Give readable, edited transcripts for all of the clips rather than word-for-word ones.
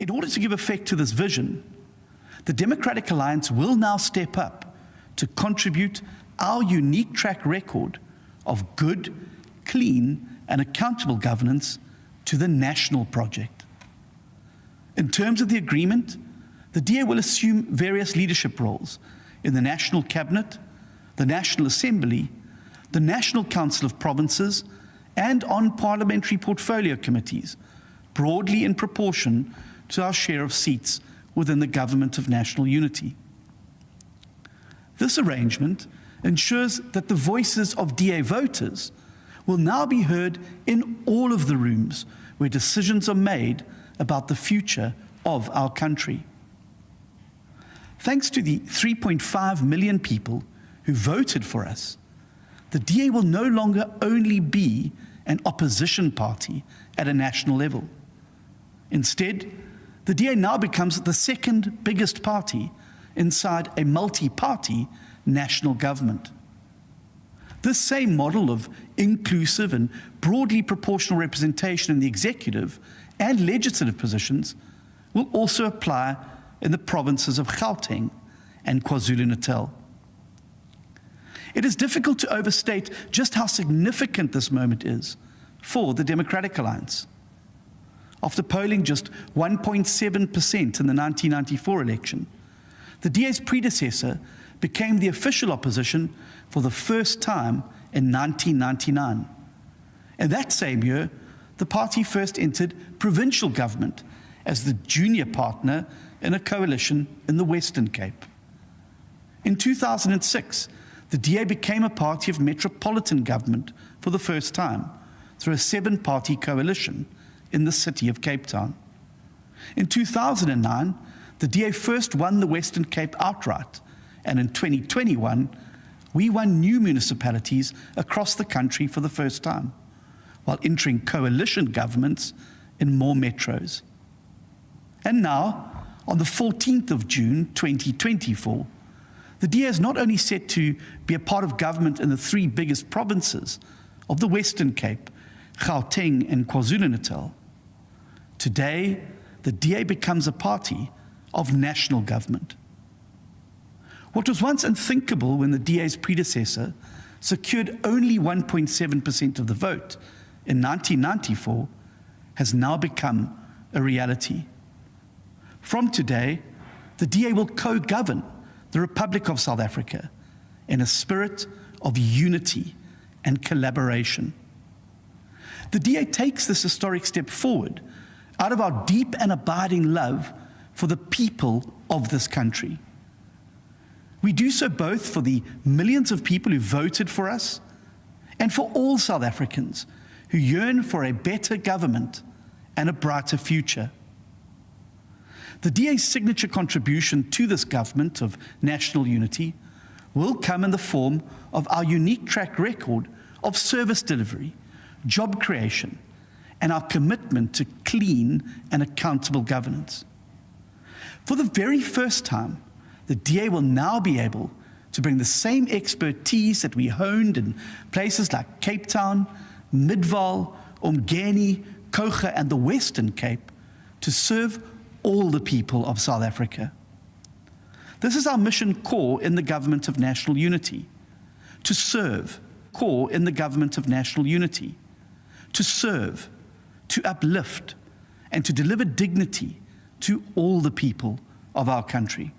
In order to give effect to this vision, the Democratic Alliance will now step up to contribute our unique track record of good, clean, and accountable governance to the national project. In terms of the agreement, the DA will assume various leadership roles in the National Cabinet, the National Assembly, the National Council of Provinces, and on parliamentary portfolio committees, broadly in proportion to our share of seats within the Government of National Unity. This arrangement ensures that the voices of DA voters will now be heard in all of the rooms where decisions are made about the future of our country. Thanks to the 3.5 million people who voted for us, the DA will no longer only be an opposition party at a national level. Instead, the DA now becomes the second biggest party inside a multi-party national government. This same model of inclusive and broadly proportional representation in the executive and legislative positions will also apply in the provinces of Gauteng and KwaZulu-Natal. It is difficult to overstate just how significant this moment is for the Democratic Alliance. After polling just 1.7% in the 1994 election, the DA's predecessor became the official opposition for the first time in 1999. In that same year, the party first entered provincial government as the junior partner in a coalition in the Western Cape. In 2006, the DA became a party of metropolitan government for the first time through a 7-party coalition in the city of Cape Town. In 2009, the DA first won the Western Cape outright, and in 2021, we won new municipalities across the country for the first time, while entering coalition governments in more metros. And now, on the 14th of June 2024, the DA is not only set to be a part of government in the 3 biggest provinces of the Western Cape, Gauteng and KwaZulu-Natal. Today, the DA becomes a party of national government. What was once unthinkable when the DA's predecessor secured only 1.7% of the vote in 1994 has now become a reality. From today, the DA will co-govern the Republic of South Africa in a spirit of unity and collaboration. The DA takes this historic step forward out of our deep and abiding love for the people of this country. We do so both for the millions of people who voted for us and for all South Africans who yearn for a better government and a brighter future. The DA's signature contribution to this government of national unity will come in the form of our unique track record of service delivery, job creation, and our commitment to clean and accountable governance. For the very first time, the DA will now be able to bring the same expertise that we honed in places like Cape Town, Midvaal, Umgeni, Kocha, and the Western Cape to serve all the people of South Africa. This is our mission core in the Government of National Unity, to serve, core in the Government of National Unity, to serve, to uplift, and to deliver dignity to all the people of our country.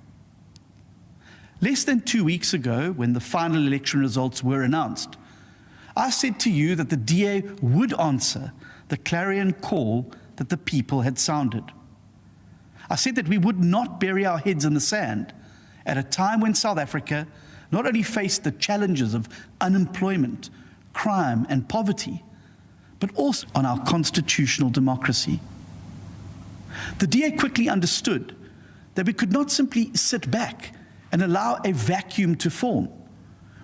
Less than 2 weeks ago, when the final election results were announced, I said to you that the DA would answer the clarion call that the people had sounded. I said that we would not bury our heads in the sand at a time when South Africa not only faced the challenges of unemployment, crime, and poverty, but also on our constitutional democracy. The DA quickly understood that we could not simply sit back and allow a vacuum to form,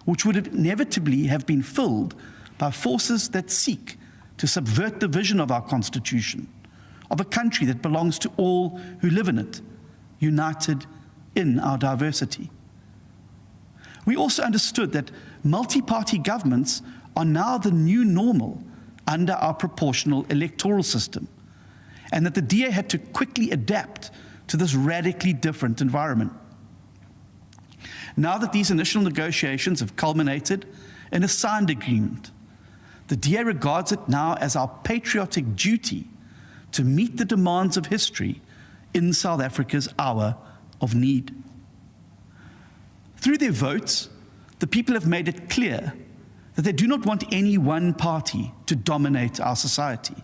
which would inevitably have been filled by forces that seek to subvert the vision of our Constitution, of a country that belongs to all who live in it, united in our diversity. We also understood that multi-party governments are now the new normal under our proportional electoral system, and that the DA had to quickly adapt to this radically different environment. Now that these initial negotiations have culminated in a signed agreement, the DA regards it now as our patriotic duty to meet the demands of history in South Africa's hour of need. Through their votes, the people have made it clear that they do not want any one party to dominate our society.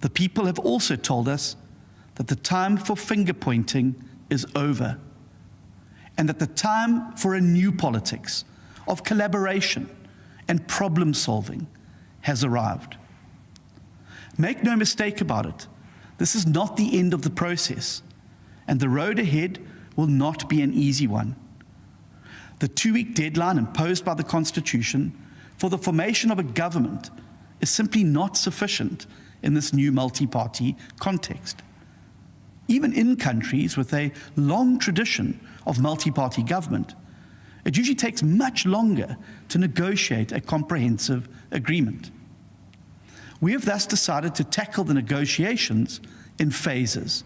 The people have also told us that the time for finger-pointing is over, and that the time for a new politics of collaboration and problem-solving has arrived. Make no mistake about it, this is not the end of the process, and the road ahead will not be an easy one. The 2-week deadline imposed by the Constitution for the formation of a government is simply not sufficient in this new multi-party context. Even in countries with a long tradition of multi-party government, it usually takes much longer to negotiate a comprehensive agreement. We have thus decided to tackle the negotiations in phases.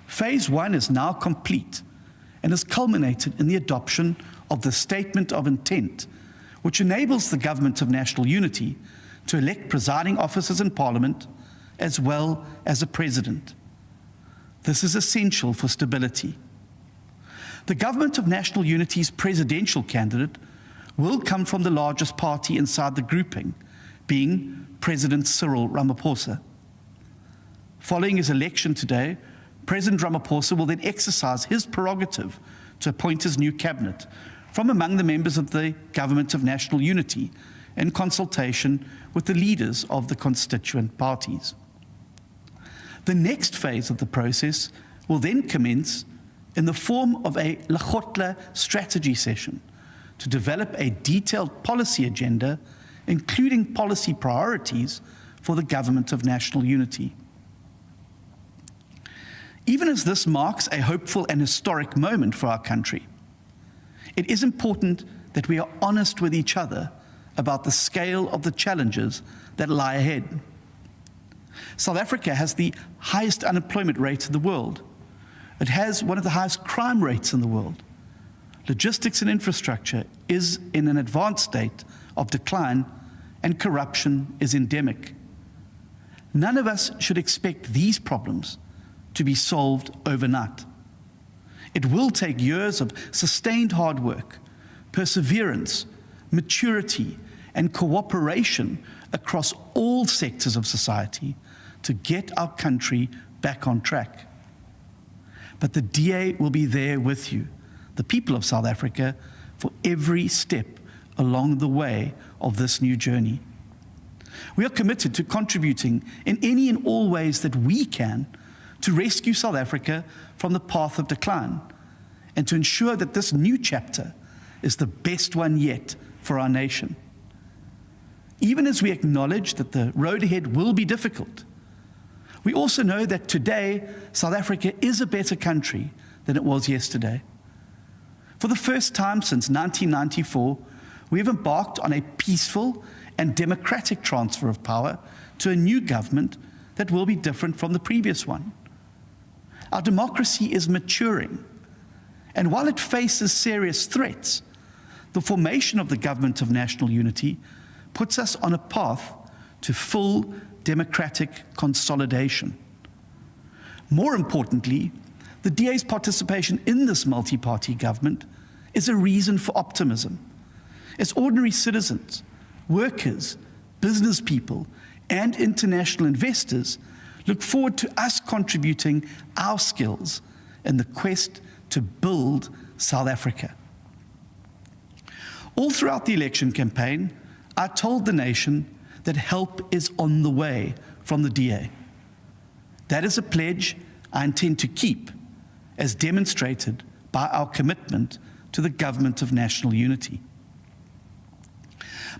Phase 1 is now complete and has culminated in the adoption of the Statement of Intent, which enables the Government of National Unity to elect presiding officers in Parliament as well as a president. This is essential for stability. The Government of National Unity's presidential candidate will come from the largest party inside the grouping, being President Cyril Ramaphosa. Following his election today, President Ramaphosa will then exercise his prerogative to appoint his new cabinet from among the members of the Government of National Unity in consultation with the leaders of the constituent parties. The next phase of the process will then commence in the form of a Lekgotla strategy session to develop a detailed policy agenda, including policy priorities for the Government of National Unity. Even as this marks a hopeful and historic moment for our country, it is important that we are honest with each other about the scale of the challenges that lie ahead. South Africa has the highest unemployment rate in the world. It has one of the highest crime rates in the world. Logistics and infrastructure is in an advanced state of decline, and corruption is endemic. None of us should expect these problems to be solved overnight. It will take years of sustained hard work, perseverance, maturity, and cooperation across all sectors of society to get our country back on track. But the DA will be there with you, the people of South Africa, for every step along the way of this new journey. We are committed to contributing in any and all ways that we can to rescue South Africa from the path of decline and to ensure that this new chapter is the best one yet for our nation. Even as we acknowledge that the road ahead will be difficult, we also know that today South Africa is a better country than it was yesterday. For the first time since 1994, we have embarked on a peaceful and democratic transfer of power to a new government that will be different from the previous one. Our democracy is maturing, and while it faces serious threats, the formation of the Government of National Unity puts us on a path to full democratic consolidation. More importantly, the DA's participation in this multi-party government is a reason for optimism. As ordinary citizens, workers, business people, and international investors look forward to us contributing our skills in the quest to build South Africa. All throughout the election campaign, I told the nation that help is on the way from the DA. That is a pledge I intend to keep, as demonstrated by our commitment to the Government of National Unity.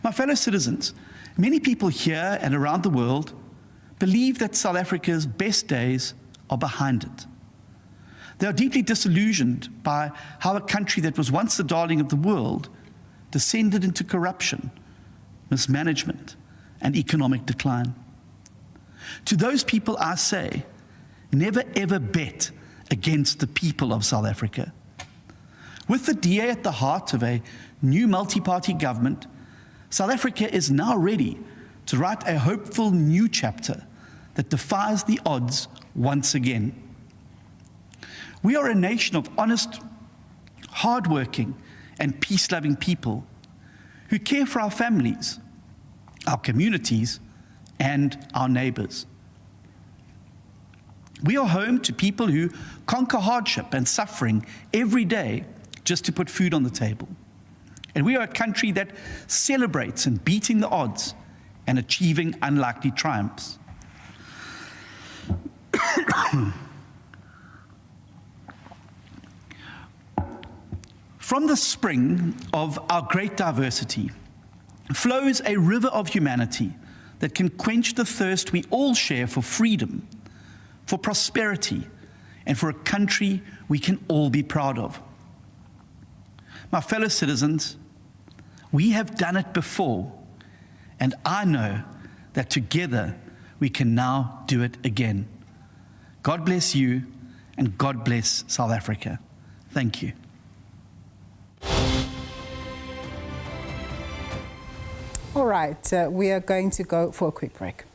My fellow citizens, many people here and around the world believe that South Africa's best days are behind it. They are deeply disillusioned by how a country that was once the darling of the world descended into corruption, mismanagement, and economic decline. To those people I say, never ever bet against the people of South Africa. With the DA at the heart of a new multi-party government, South Africa is now ready to write a hopeful new chapter that defies the odds once again. We are a nation of honest, hardworking, and peace-loving people who care for our families, our communities, and our neighbors. We are home to people who conquer hardship and suffering every day just to put food on the table. And we are a country that celebrates in beating the odds and achieving unlikely triumphs. From the spring of our great diversity flows a river of humanity that can quench the thirst we all share for freedom, for prosperity, and for a country we can all be proud of. My fellow citizens, we have done it before, and I know that together we can now do it again. God bless you, and God bless South Africa. Thank you. All right, we are going to go for a quick break.